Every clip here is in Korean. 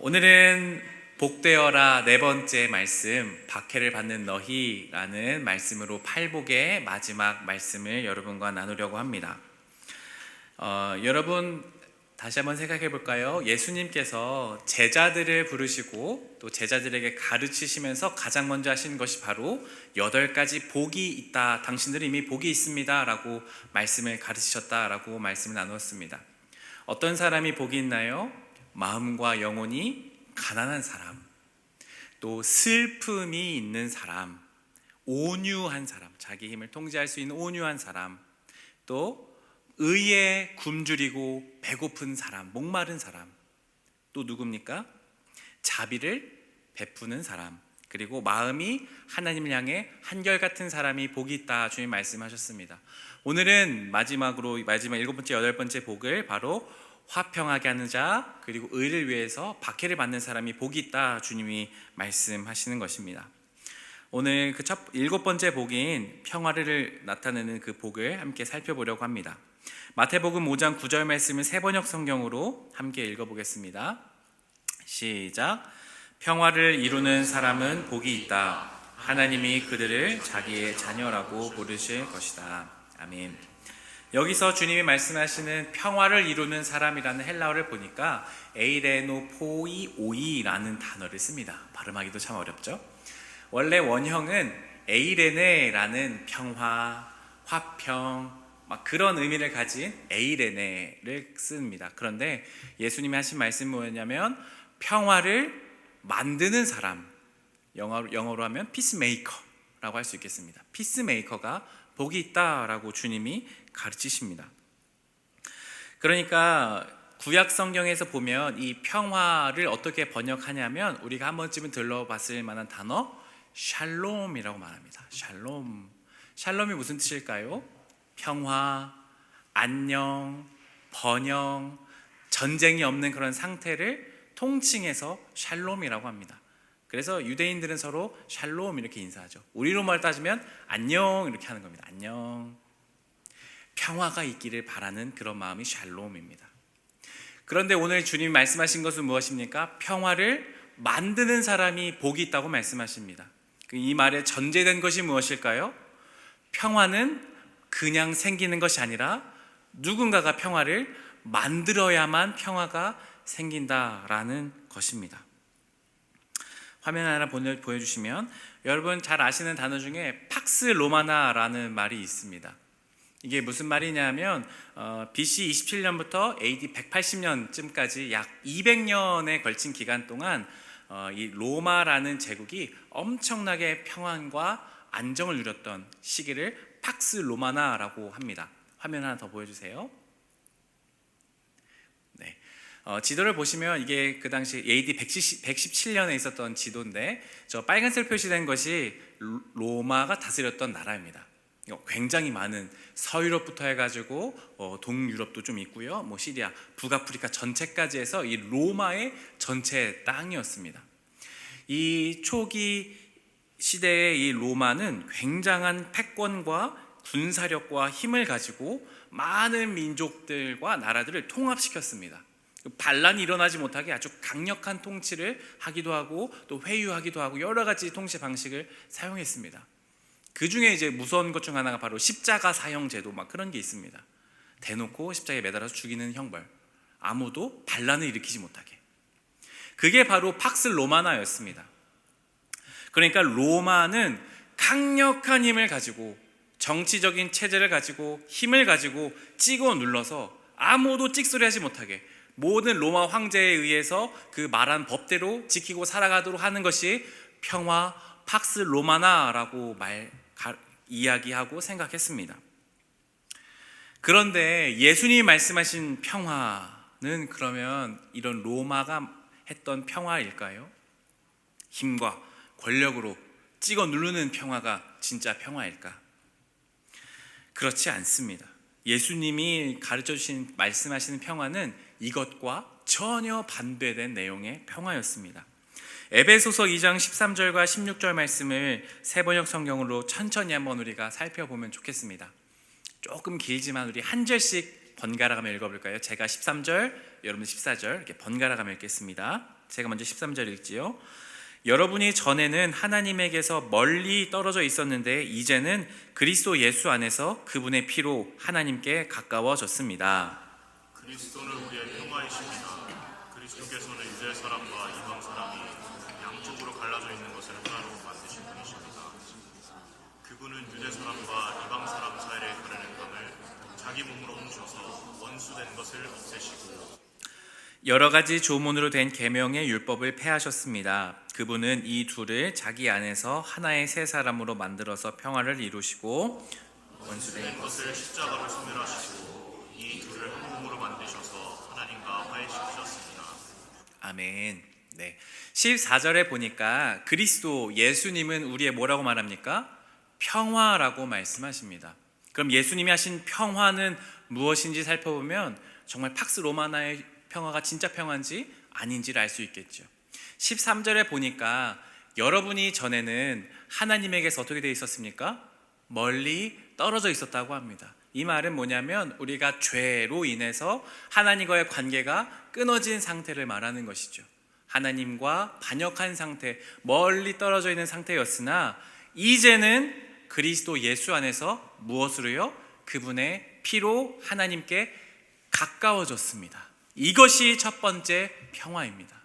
오늘은 복되어라 네 번째 말씀, 박해를 받는 너희라는 말씀으로 팔복의 마지막 말씀을 여러분과 나누려고 합니다. 여러분 다시 한번 생각해 볼까요? 예수님께서 제자들을 부르시고 또 제자들에게 가르치시면서 가장 먼저 하신 것이 바로 8가지 복이 있다, 당신들은 이미 복이 있습니다 라고 말씀을 가르치셨다라고 말씀을 나누었습니다. 어떤 사람이 복이 있나요? 마음과 영혼이 가난한 사람, 또 슬픔이 있는 사람, 온유한 사람, 자기 힘을 통제할 수 있는 온유한 사람, 또 의에 굶주리고 배고픈 사람, 목마른 사람, 또 누굽니까? 자비를 베푸는 사람, 그리고 마음이 하나님을 향해 한결같은 사람이 복이 있다, 주님 말씀하셨습니다. 오늘은 마지막 7번째, 8번째 복을 바로 화평하게 하는 자, 그리고 의를 위해서 박해를 받는 사람이 복이 있다, 주님이 말씀하시는 것입니다. 오늘 그 7번째 복인 평화를 나타내는 그 복을 함께 살펴보려고 합니다. 마태복음 5장 9절 말씀을 새번역 성경으로 함께 읽어보겠습니다. 시작. 평화를 이루는 사람은 복이 있다. 하나님이 그들을 자기의 자녀라고 부르실 것이다. 아멘. 여기서 주님이 말씀하시는 평화를 이루는 사람이라는 헬라어를 보니까 에이레노포이오이라는 단어를 씁니다. 발음하기도 참 어렵죠. 원래 원형은 에이레네라는 평화, 화평, 그런 의미를 가진 에이레네를 씁니다. 그런데 예수님이 하신 말씀은 뭐였냐면 평화를 만드는 사람, 영어로 하면 피스메이커라고 할 수 있겠습니다. 피스메이커가 복이 있다라고 주님이 가르치십니다. 그러니까 구약 성경에서 보면 이 평화를 어떻게 번역하냐면 우리가 한 번쯤은 들러봤을 만한 단어 샬롬이라고 말합니다. 샬롬이 무슨 뜻일까요? 평화, 안녕, 번영, 전쟁이 없는 그런 상태를 통칭해서 샬롬이라고 합니다. 그래서 유대인들은 서로 샬롬 이렇게 인사하죠. 우리로 말 따지면 안녕 이렇게 하는 겁니다. 안녕. 평화가 있기를 바라는 그런 마음이 샬롬입니다. 그런데 오늘 주님이 말씀하신 것은 무엇입니까? 평화를 만드는 사람이 복이 있다고 말씀하십니다. 이 말에 전제된 것이 무엇일까요? 평화는 그냥 생기는 것이 아니라 누군가가 평화를 만들어야만 평화가 생긴다라는 것입니다. 화면 하나 보여주시면 여러분 잘 아시는 단어 중에 팍스 로마나라는 말이 있습니다. 이게 무슨 말이냐면 BC 27년부터 AD 180년쯤까지 약 200년에 걸친 기간 동안 이 로마라는 제국이 엄청나게 평안과 안정을 누렸던 시기를 팍스 로마나라고 합니다. 화면 하나 더 보여주세요. 네. 지도를 보시면 이게 그 당시 AD 117년에 있었던 지도인데 저 빨간색 표시된 것이 로마가 다스렸던 나라입니다. 굉장히 많은 서유럽부터 해가지고 동유럽도 좀 있고요, 시리아, 북아프리카 전체까지 해서 이 로마의 전체 땅이었습니다. 이 초기 시대의 이 로마는 굉장한 패권과 군사력과 힘을 가지고 많은 민족들과 나라들을 통합시켰습니다. 반란이 일어나지 못하게 아주 강력한 통치를 하기도 하고 또 회유하기도 하고 여러 가지 통치 방식을 사용했습니다. 그 중에 이제 무서운 것 중 하나가 바로 십자가 사형 제도 그런 게 있습니다. 대놓고 십자가에 매달아서 죽이는 형벌, 아무도 반란을 일으키지 못하게. 그게 바로 팍스 로마나였습니다. 그러니까 로마는 강력한 힘을 가지고 정치적인 체제를 가지고 힘을 가지고 찍어 눌러서 아무도 찍소리하지 못하게 모든 로마 황제에 의해서 그 말한 법대로 지키고 살아가도록 하는 것이 평화 팍스 로마나라고 이야기하고 생각했습니다. 그런데 예수님이 말씀하신 평화는 그러면 이런 로마가 했던 평화일까요? 힘과 권력으로 찍어 누르는 평화가 진짜 평화일까? 그렇지 않습니다. 예수님이 가르쳐 주신 말씀하시는 평화는 이것과 전혀 반대된 내용의 평화였습니다. 에베소서 2장 13절과 16절 말씀을 새번역 성경으로 천천히 한번 우리가 살펴보면 좋겠습니다. 조금 길지만 우리 한 절씩 번갈아 가며 읽어볼까요? 제가 13절, 여러분 14절 이렇게 번갈아 가며 읽겠습니다. 제가 먼저 13절 읽지요. 여러분이 전에는 하나님에게서 멀리 떨어져 있었는데 이제는 그리스도 예수 안에서 그분의 피로 하나님께 가까워졌습니다. 그리스도는 우리의 평화이십니다. 그리스도께서는 유대 사람과 이방 사람이 양쪽으로 갈라져 있는 것을 하나로 만드신 분이십니다. 그분은 유대 사람과 이방 사람 사이를 가르는 감을 자기 몸으로 훔쳐서 원수된 것을 없애시고 여러 가지 조문으로 된 계명의 율법을 폐하셨습니다. 그분은 이 둘을 자기 안에서 하나의 새 사람으로 만들어서 평화를 이루시고 원수된 것을 십자가로 소멸하시고 이 둘을 한 몸으로 만드셔서 하나님과 화해시키셨습니다. 아멘. 네. 14절에 보니까 그리스도 예수님은 우리의 뭐라고 말합니까? 평화라고 말씀하십니다. 그럼 예수님이 하신 평화는 무엇인지 살펴보면 정말 팍스 로마나의 평화가 진짜 평화인지 아닌지를 알 수 있겠죠. 13절에 보니까 여러분이 전에는 하나님에게서 어떻게 되어 있었습니까? 멀리 떨어져 있었다고 합니다. 이 말은 뭐냐면 우리가 죄로 인해서 하나님과의 관계가 끊어진 상태를 말하는 것이죠. 하나님과 반역한 상태, 멀리 떨어져 있는 상태였으나 이제는 그리스도 예수 안에서 무엇으로요? 그분의 피로 하나님께 가까워졌습니다. 이것이 첫 번째 평화입니다.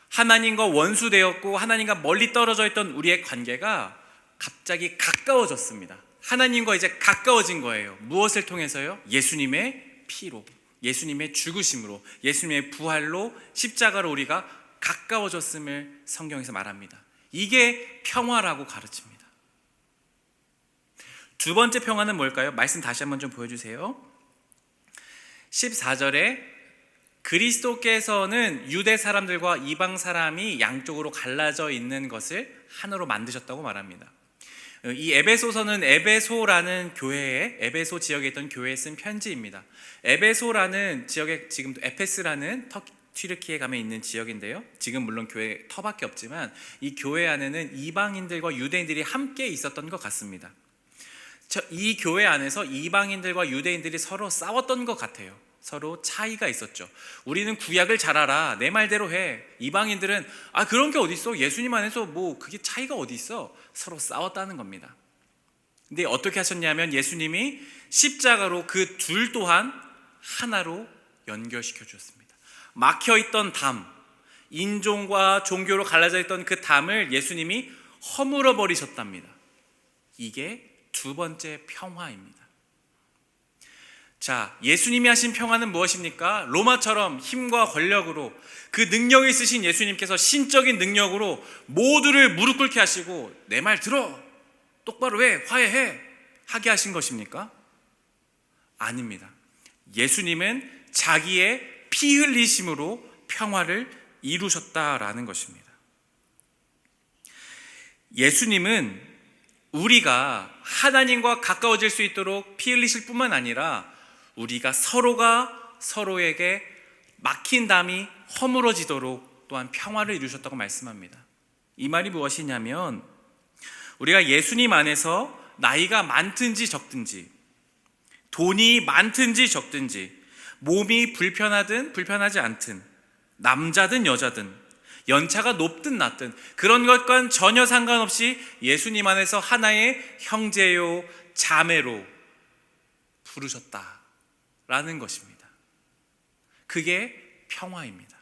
하나님과 원수되었고 하나님과 멀리 떨어져 있던 우리의 관계가 갑자기 가까워졌습니다. 하나님과 이제 가까워진 거예요. 무엇을 통해서요? 예수님의 피로, 예수님의 죽으심으로, 예수님의 부활로, 십자가로 우리가 가까워졌음을 성경에서 말합니다. 이게 평화라고 가르칩니다. 두 번째 평화는 뭘까요? 말씀 다시 한번 좀 보여주세요. 14절에 그리스도께서는 유대 사람들과 이방 사람이 양쪽으로 갈라져 있는 것을 하나로 만드셨다고 말합니다. 이 에베소서는 에베소라는 교회에, 에베소 지역에 있던 교회에 쓴 편지입니다. 에베소라는 지역에 지금도 에페스라는 튀르키에 가면 있는 지역인데요. 지금 물론 교회 터밖에 없지만 이 교회 안에는 이방인들과 유대인들이 함께 있었던 것 같습니다. 이 교회 안에서 이방인들과 유대인들이 서로 싸웠던 것 같아요. 서로 차이가 있었죠. 우리는 구약을 잘 알아, 내 말대로 해. 이방인들은 그런 게 어디 있어? 예수님 안에서 뭐 그게 차이가 어디 있어? 서로 싸웠다는 겁니다. 근데 어떻게 하셨냐면 예수님이 십자가로 그 둘 또한 하나로 연결시켜 주셨습니다. 막혀있던 담, 인종과 종교로 갈라져 있던 그 담을 예수님이 허물어 버리셨답니다. 이게 두 번째 평화입니다. 자, 예수님이 하신 평화는 무엇입니까? 로마처럼 힘과 권력으로 그 능력이 있으신 예수님께서 신적인 능력으로 모두를 무릎 꿇게 하시고 내 말 들어, 똑바로 해, 화해해 하게 하신 것입니까? 아닙니다. 예수님은 자기의 피 흘리심으로 평화를 이루셨다라는 것입니다. 예수님은 우리가 하나님과 가까워질 수 있도록 피 흘리실 뿐만 아니라 우리가 서로가 서로에게 막힌 담이 허물어지도록 또한 평화를 이루셨다고 말씀합니다. 이 말이 무엇이냐면 우리가 예수님 안에서 나이가 많든지 적든지, 돈이 많든지 적든지, 몸이 불편하든 불편하지 않든, 남자든 여자든, 연차가 높든 낮든 그런 것과는 전혀 상관없이 예수님 안에서 하나의 형제요 자매로 부르셨다라는 것입니다. 그게 평화입니다.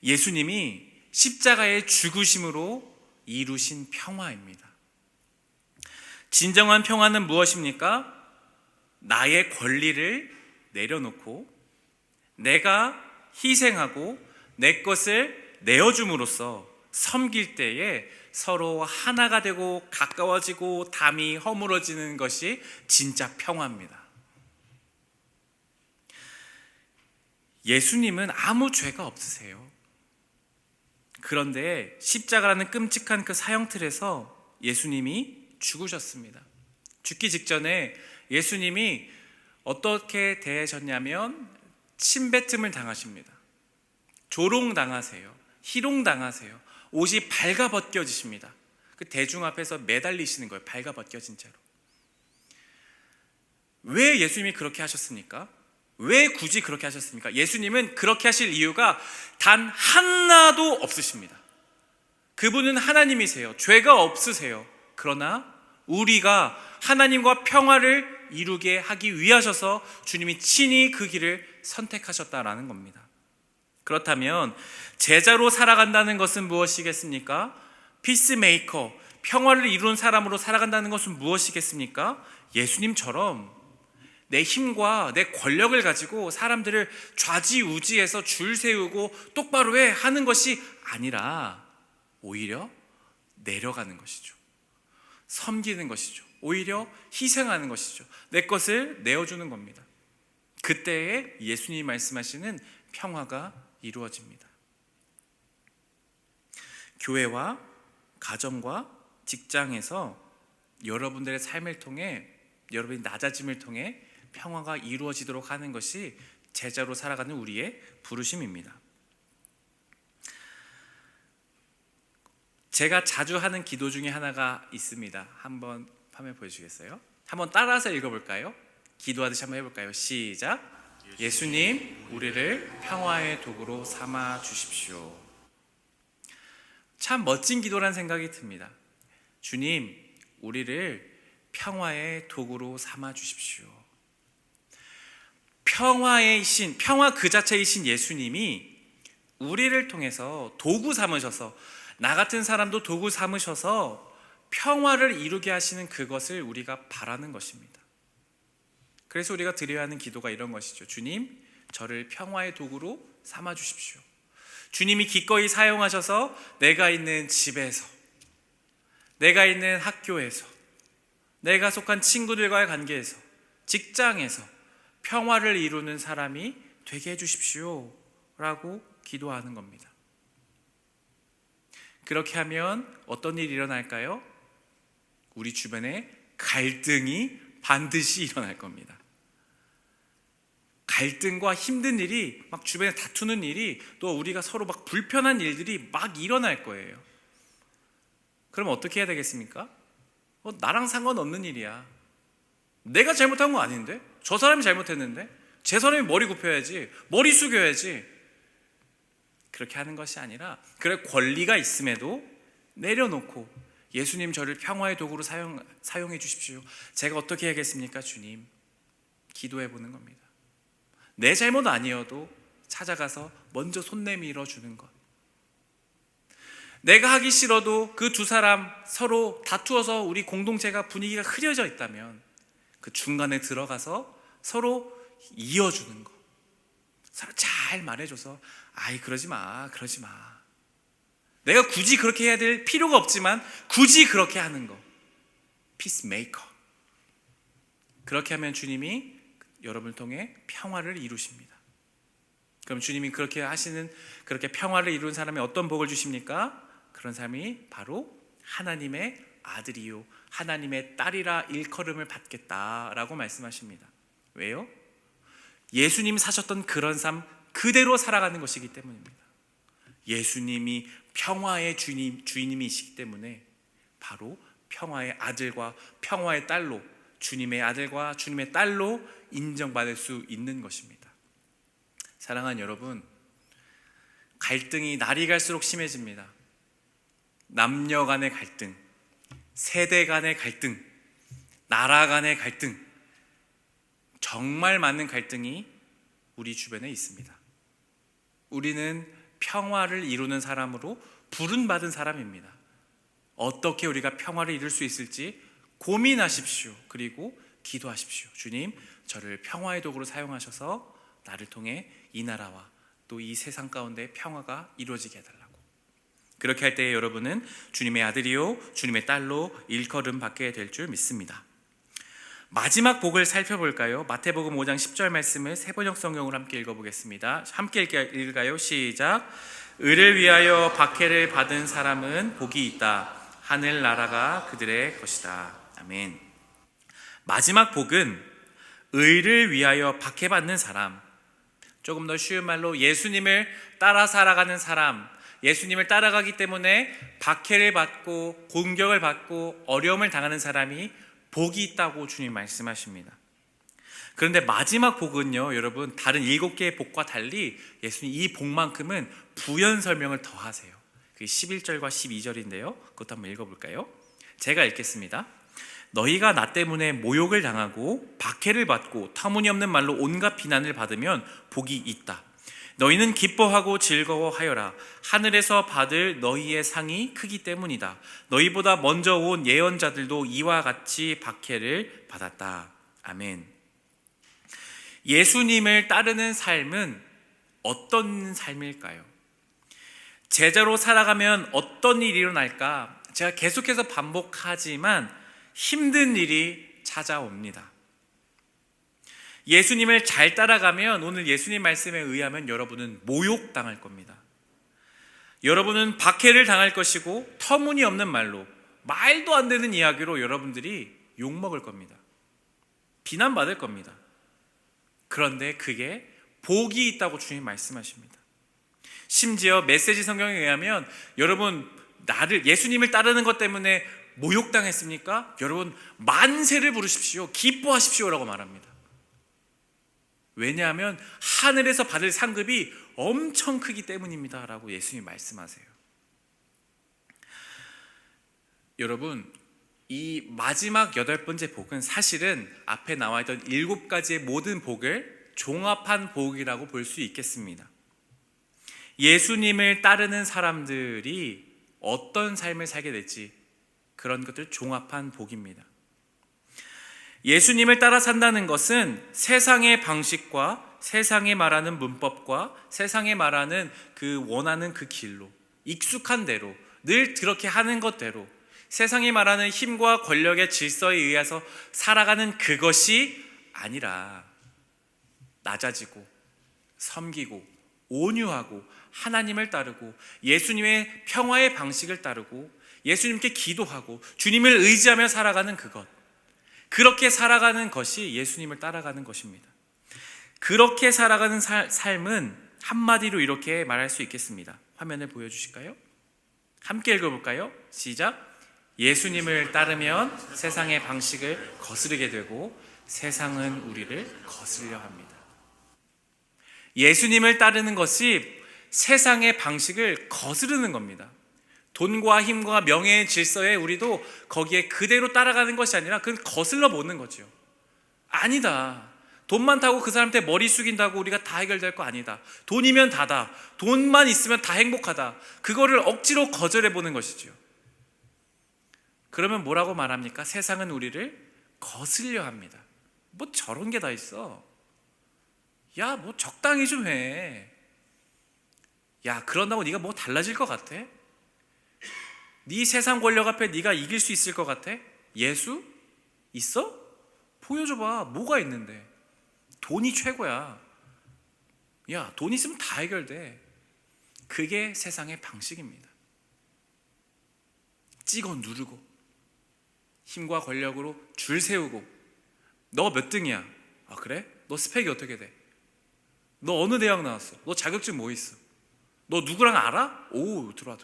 예수님이 십자가의 죽으심으로 이루신 평화입니다. 진정한 평화는 무엇입니까? 나의 권리를 내려놓고 내가 희생하고 내 것을 내어줌으로써 섬길 때에 서로 하나가 되고 가까워지고 담이 허물어지는 것이 진짜 평화입니다. 예수님은 아무 죄가 없으세요. 그런데 십자가라는 끔찍한 그 사형틀에서 예수님이 죽으셨습니다. 죽기 직전에 예수님이 어떻게 대하셨냐면 침뱉음을 당하십니다. 조롱당하세요. 희롱당하세요. 옷이 발가벗겨지십니다. 그 대중 앞에서 매달리시는 거예요. 발가벗겨진 채로. 왜 예수님이 그렇게 하셨습니까? 왜 굳이 그렇게 하셨습니까? 예수님은 그렇게 하실 이유가 단 하나도 없으십니다. 그분은 하나님이세요. 죄가 없으세요. 그러나 우리가 하나님과 평화를 이루게 하기 위하셔서 주님이 친히 그 길을 선택하셨다라는 겁니다. 그렇다면 제자로 살아간다는 것은 무엇이겠습니까? 피스메이커, 평화를 이룬 사람으로 살아간다는 것은 무엇이겠습니까? 예수님처럼 내 힘과 내 권력을 가지고 사람들을 좌지우지해서 줄 세우고 똑바로 해 하는 것이 아니라 오히려 내려가는 것이죠. 섬기는 것이죠. 오히려 희생하는 것이죠. 내 것을 내어주는 겁니다. 그때에 예수님이 말씀하시는 평화가 이루어집니다. 교회와 가정과 직장에서 여러분들의 삶을 통해, 여러분의 낮아짐을 통해 평화가 이루어지도록 하는 것이 제자로 살아가는 우리의 부르심입니다. 제가 자주 하는 기도 중에 하나가 있습니다. 한번 화면 보여주시겠어요? 한번 따라서 읽어볼까요? 기도하듯이 한번 해볼까요? 시작. 예수님, 우리를 평화의 도구로 삼아 주십시오. 참 멋진 기도란 생각이 듭니다. 주님, 우리를 평화의 도구로 삼아 주십시오. 평화의 신, 평화 그 자체이신 예수님이 우리를 통해서 도구 삼으셔서, 나 같은 사람도 도구 삼으셔서 평화를 이루게 하시는 그것을 우리가 바라는 것입니다. 그래서 우리가 드려야 하는 기도가 이런 것이죠. 주님, 저를 평화의 도구로 삼아 주십시오. 주님이 기꺼이 사용하셔서 내가 있는 집에서, 내가 있는 학교에서, 내가 속한 친구들과의 관계에서, 직장에서 평화를 이루는 사람이 되게 해주십시오 라고 기도하는 겁니다. 그렇게 하면 어떤 일이 일어날까요? 우리 주변에 갈등이 반드시 일어날 겁니다. 갈등과 힘든 일이, 막 주변에 다투는 일이, 또 우리가 서로 막 불편한 일들이 막 일어날 거예요. 그럼 어떻게 해야 되겠습니까? 나랑 상관없는 일이야. 내가 잘못한 거 아닌데? 저 사람이 잘못했는데? 제 사람이 머리 굽혀야지, 머리 숙여야지. 그렇게 하는 것이 아니라, 그래 권리가 있음에도 내려놓고 예수님, 저를 평화의 도구로 사용해 주십시오. 제가 어떻게 해야겠습니까? 주님, 기도해 보는 겁니다. 내 잘못 아니어도 찾아가서 먼저 손 내밀어 주는 것. 내가 하기 싫어도 그 두 사람 서로 다투어서 우리 공동체가 분위기가 흐려져 있다면 그 중간에 들어가서 서로 이어주는 것. 서로 잘 말해줘서, 아이 그러지 마, 그러지 마. 내가 굳이 그렇게 해야 될 필요가 없지만 굳이 그렇게 하는 거. 피스메이커. 그렇게 하면 주님이 여러분을 통해 평화를 이루십니다. 그럼 주님이 그렇게 하시는, 그렇게 평화를 이룬 사람이 어떤 복을 주십니까? 그런 사람이 바로 하나님의 아들이요 하나님의 딸이라 일컬음을 받겠다라고 말씀하십니다. 왜요? 예수님 사셨던 그런 삶 그대로 살아가는 것이기 때문입니다. 예수님이 평화의 주인님이시기 때문에 바로 평화의 아들과 평화의 딸로, 주님의 아들과 주님의 딸로 인정받을 수 있는 것입니다. 사랑하는 여러분, 갈등이 날이 갈수록 심해집니다. 남녀 간의 갈등, 세대 간의 갈등, 나라 간의 갈등, 정말 많은 갈등이 우리 주변에 있습니다. 우리는 평화를 이루는 사람으로 부름받은 사람입니다. 어떻게 우리가 평화를 이룰 수 있을지 고민하십시오. 그리고 기도하십시오. 주님, 저를 평화의 도구로 사용하셔서 나를 통해 이 나라와 또 이 세상 가운데 평화가 이루어지게 해달라고. 그렇게 할 때 여러분은 주님의 아들이요 주님의 딸로 일컬음 받게 될 줄 믿습니다. 마지막 복을 살펴볼까요? 마태복음 5장 10절 말씀을 세번역 성경으로 함께 읽어보겠습니다. 함께 읽을까요? 시작. 의를 위하여 박해를 받은 사람은 복이 있다. 하늘나라가 그들의 것이다. 아멘. 마지막 복은 의를 위하여 박해받는 사람, 조금 더 쉬운 말로 예수님을 따라 살아가는 사람, 예수님을 따라가기 때문에 박해를 받고 공격을 받고 어려움을 당하는 사람이 복이 있다고 주님 말씀하십니다. 그런데 마지막 복은요, 여러분, 다른 7개의 복과 달리 예수님 이 복만큼은 부연 설명을 더 하세요. 그게 11절과 12절인데요. 그것도 한번 읽어볼까요? 제가 읽겠습니다. 너희가 나 때문에 모욕을 당하고 박해를 받고 터무니없는 말로 온갖 비난을 받으면 복이 있다. 너희는 기뻐하고 즐거워하여라. 하늘에서 받을 너희의 상이 크기 때문이다. 너희보다 먼저 온 예언자들도 이와 같이 박해를 받았다. 아멘. 예수님을 따르는 삶은 어떤 삶일까요? 제자로 살아가면 어떤 일이 일어날까? 제가 계속해서 반복하지만 힘든 일이 찾아옵니다. 예수님을 잘 따라가면 오늘 예수님 말씀에 의하면 여러분은 모욕당할 겁니다. 여러분은 박해를 당할 것이고 터무니없는 말로, 말도 안 되는 이야기로 여러분들이 욕먹을 겁니다. 비난받을 겁니다. 그런데 그게 복이 있다고 주님 말씀하십니다. 심지어 메시지 성경에 의하면 여러분 예수님을 따르는 것 때문에 모욕당했습니까? 여러분 만세를 부르십시오. 기뻐하십시오 라고 말합니다. 왜냐하면 하늘에서 받을 상급이 엄청 크기 때문입니다 라고 예수님이 말씀하세요. 여러분 이 마지막 8번째 복은 사실은 앞에 나와 있던 7가지의 모든 복을 종합한 복이라고 볼 수 있겠습니다. 예수님을 따르는 사람들이 어떤 삶을 살게 될지 그런 것들 종합한 복입니다. 예수님을 따라 산다는 것은 세상의 방식과 세상에 말하는 문법과 세상에 말하는 그 원하는 그 길로 익숙한 대로 늘 그렇게 하는 것대로 세상이 말하는 힘과 권력의 질서에 의해서 살아가는 그것이 아니라 낮아지고 섬기고 온유하고 하나님을 따르고 예수님의 평화의 방식을 따르고 예수님께 기도하고 주님을 의지하며 살아가는 그것, 그렇게 살아가는 것이 예수님을 따라가는 것입니다. 그렇게 살아가는 삶은 한마디로 이렇게 말할 수 있겠습니다. 화면을 보여주실까요? 함께 읽어볼까요? 시작! 예수님을 따르면 세상의 방식을 거스르게 되고 세상은 우리를 거스르려 합니다. 예수님을 따르는 것이 세상의 방식을 거스르는 겁니다. 돈과 힘과 명예의 질서에 우리도 거기에 그대로 따라가는 것이 아니라 그건 거슬러 보는 거죠. 아니다. 돈만 타고 그 사람한테 머리 숙인다고 우리가 다 해결될 거 아니다. 돈이면 다다. 돈만 있으면 다 행복하다. 그거를 억지로 거절해 보는 것이죠. 그러면 뭐라고 말합니까? 세상은 우리를 거슬려 합니다. 뭐 저런 게 다 있어. 야, 뭐 적당히 좀 해. 야, 그런다고 네가 뭐 달라질 것 같아? 네 세상 권력 앞에 네가 이길 수 있을 것 같아? 예수? 있어? 보여줘봐. 뭐가 있는데? 돈이 최고야. 야, 돈 있으면 다 해결돼. 그게 세상의 방식입니다. 찍어 누르고 힘과 권력으로 줄 세우고 너 몇 등이야? 아 그래? 너 스펙이 어떻게 돼? 너 어느 대학 나왔어? 너 자격증 뭐 있어? 너 누구랑 알아? 오, 들어와.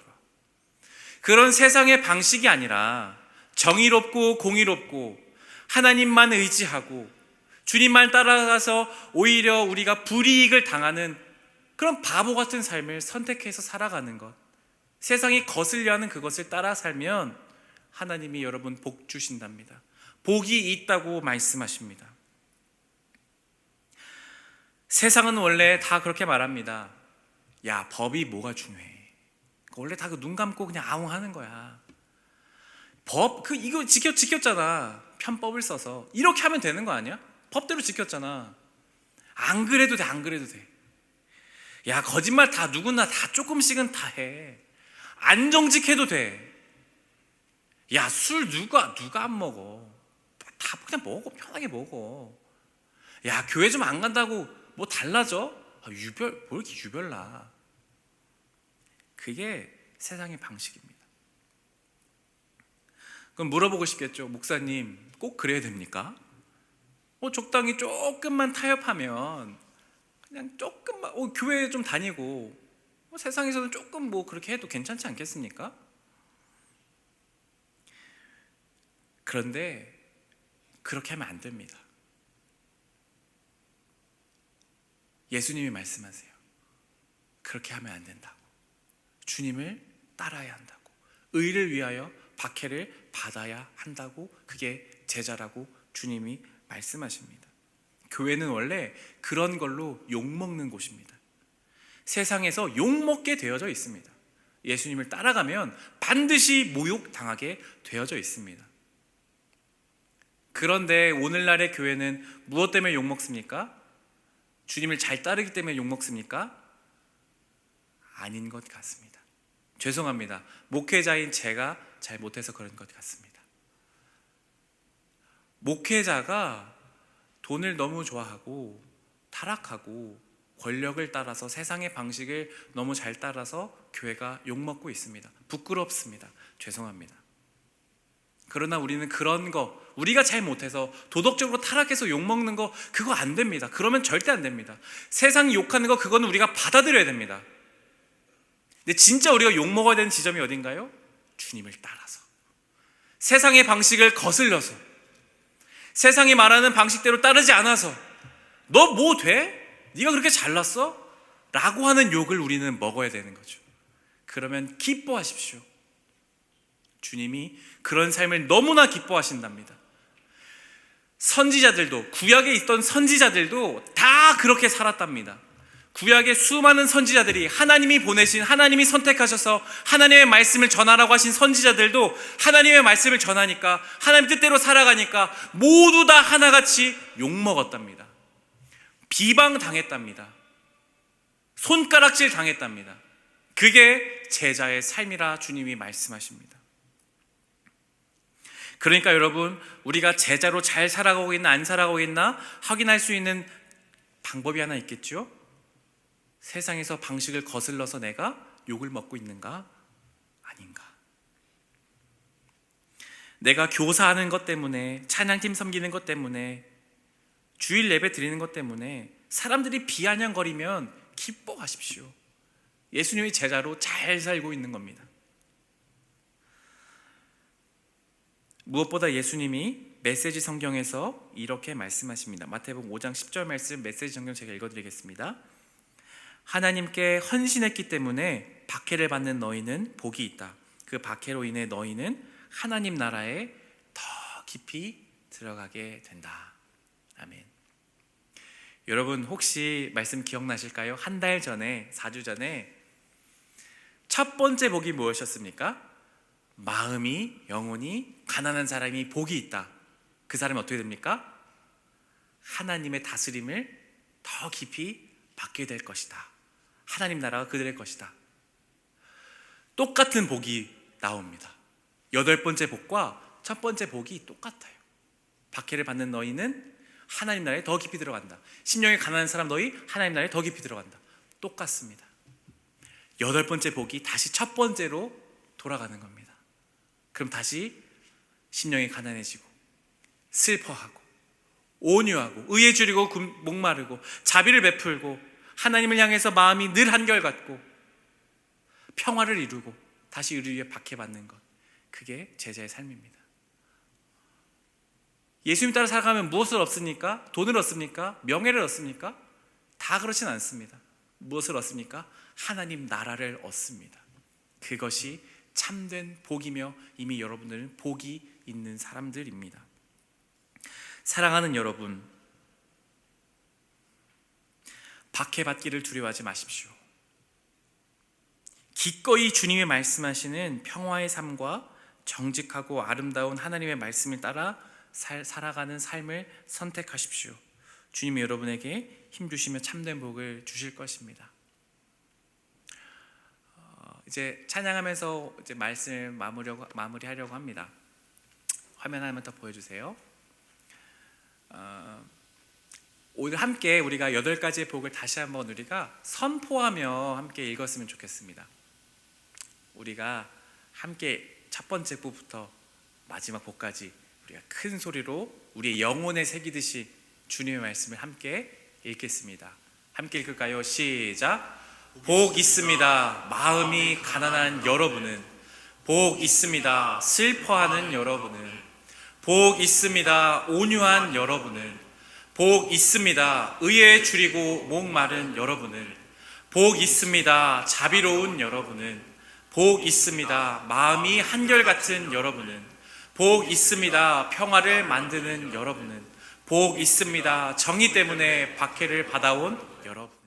그런 세상의 방식이 아니라 정의롭고 공의롭고 하나님만 의지하고 주님만 따라가서 오히려 우리가 불이익을 당하는 그런 바보 같은 삶을 선택해서 살아가는 것, 세상이 거슬려 하는 그것을 따라 살면 하나님이 여러분 복 주신답니다. 복이 있다고 말씀하십니다. 세상은 원래 다 그렇게 말합니다. 야, 법이 뭐가 중요해? 원래 다 그 눈 감고 그냥 아웅하는 거야. 법, 이거 지켰잖아. 편법을 써서. 이렇게 하면 되는 거 아니야? 법대로 지켰잖아. 안 그래도 돼, 안 그래도 돼. 야, 거짓말 다 누구나 다 조금씩은 다 해. 안 정직해도 돼. 야, 술 누가 안 먹어? 다 그냥 먹어. 편하게 먹어. 야, 교회 좀 안 간다고 뭐 달라져? 뭐 이렇게 유별나. 그게 세상의 방식입니다. 그럼 물어보고 싶겠죠. 목사님, 꼭 그래야 됩니까? 적당히 조금만 타협하면 그냥 조금만 교회 좀 다니고 세상에서는 조금 그렇게 해도 괜찮지 않겠습니까? 그런데 그렇게 하면 안 됩니다. 예수님이 말씀하세요. 그렇게 하면 안 된다고. 주님을 따라야 한다고. 의를 위하여 박해를 받아야 한다고. 그게 제자라고 주님이 말씀하십니다. 교회는 원래 그런 걸로 욕먹는 곳입니다. 세상에서 욕먹게 되어져 있습니다. 예수님을 따라가면 반드시 모욕당하게 되어져 있습니다. 그런데 오늘날의 교회는 무엇 때문에 욕먹습니까? 주님을 잘 따르기 때문에 욕먹습니까? 아닌 것 같습니다. 죄송합니다. 목회자인 제가 잘 못해서 그런 것 같습니다. 목회자가 돈을 너무 좋아하고 타락하고 권력을 따라서 세상의 방식을 너무 잘 따라서 교회가 욕먹고 있습니다. 부끄럽습니다. 죄송합니다. 그러나 우리는 그런 거, 우리가 잘 못해서 도덕적으로 타락해서 욕먹는 거, 그거 안 됩니다. 그러면 절대 안 됩니다. 세상이 욕하는 거, 그거는 우리가 받아들여야 됩니다. 근데 진짜 우리가 욕먹어야 되는 지점이 어딘가요? 주님을 따라서, 세상의 방식을 거슬려서, 세상이 말하는 방식대로 따르지 않아서 너 뭐 돼? 네가 그렇게 잘났어? 라고 하는 욕을 우리는 먹어야 되는 거죠. 그러면 기뻐하십시오. 주님이 그런 삶을 너무나 기뻐하신답니다. 선지자들도, 구약에 있던 선지자들도 다 그렇게 살았답니다. 구약의 수많은 선지자들이, 하나님이 보내신, 하나님이 선택하셔서 하나님의 말씀을 전하라고 하신 선지자들도 하나님의 말씀을 전하니까, 하나님 뜻대로 살아가니까 모두 다 하나같이 욕먹었답니다. 비방당했답니다. 손가락질 당했답니다. 그게 제자의 삶이라 주님이 말씀하십니다. 그러니까 여러분, 우리가 제자로 잘 살아가고 있나 안 살아가고 있나 확인할 수 있는 방법이 하나 있겠죠? 세상에서 방식을 거슬러서 내가 욕을 먹고 있는가 아닌가. 내가 교사하는 것 때문에, 찬양팀 섬기는 것 때문에, 주일 예배 드리는 것 때문에 사람들이 비아냥거리면 기뻐하십시오. 예수님의 제자로 잘 살고 있는 겁니다. 무엇보다 예수님이 메시지 성경에서 이렇게 말씀하십니다. 마태복음 5장 10절 말씀, 메시지 성경 제가 읽어드리겠습니다. 하나님께 헌신했기 때문에 박해를 받는 너희는 복이 있다. 그 박해로 인해 너희는 하나님 나라에 더 깊이 들어가게 된다. 아멘. 여러분, 혹시 말씀 기억나실까요? 한 달 전에, 4주 전에 첫 번째 복이 무엇이었습니까? 마음이, 영혼이 가난한 사람이 복이 있다. 그 사람이 어떻게 됩니까? 하나님의 다스림을 더 깊이 받게 될 것이다. 하나님 나라가 그들의 것이다. 똑같은 복이 나옵니다. 8번째 복과 첫 번째 복이 똑같아요. 박해를 받는 너희는 하나님 나라에 더 깊이 들어간다. 심령이 가난한 사람 너희 하나님 나라에 더 깊이 들어간다. 똑같습니다. 8번째 복이 다시 첫 번째로 돌아가는 겁니다. 그럼 다시 심령이 가난해지고 슬퍼하고 온유하고 의에 줄이고 목마르고 자비를 베풀고 하나님을 향해서 마음이 늘 한결같고 평화를 이루고 다시 의를 위해 박해받는 것, 그게 제자의 삶입니다. 예수님 따라 살아가면 무엇을 얻습니까? 돈을 얻습니까? 명예를 얻습니까? 다 그렇진 않습니다. 무엇을 얻습니까? 하나님 나라를 얻습니다. 그것이 참된 복이며 이미 여러분들은 복이 있는 사람들입니다. 사랑하는 여러분, 박해받기를 두려워하지 마십시오. 기꺼이 주님이 말씀하시는 평화의 삶과 정직하고 아름다운 하나님의 말씀을 따라 살아가는 삶을 선택하십시오. 주님이 여러분에게 힘주시며 참된 복을 주실 것입니다. 이제 찬양하면서 이제 말씀을 마무리하려고 합니다. 화면 하나만 더 보여주세요. 오늘 함께 우리가 8가지의 복을 다시 한번 우리가 선포하며 함께 읽었으면 좋겠습니다. 우리가 함께 첫 번째 복부터 마지막 복까지 우리가 큰 소리로 우리의 영혼에 새기듯이 주님의 말씀을 함께 읽겠습니다. 함께 읽을까요? 시작. 복 있습니다. 마음이 가난한 여러분은. 복 있습니다. 슬퍼하는 여러분은. 복 있습니다. 온유한 여러분은. 복 있습니다. 의에 줄이고 목마른 여러분은. 복 있습니다. 자비로운 여러분은. 복 있습니다. 마음이 한결같은 여러분은. 복 있습니다. 평화를 만드는 여러분은. 복 있습니다. 정의 때문에 박해를 받아온 여러분.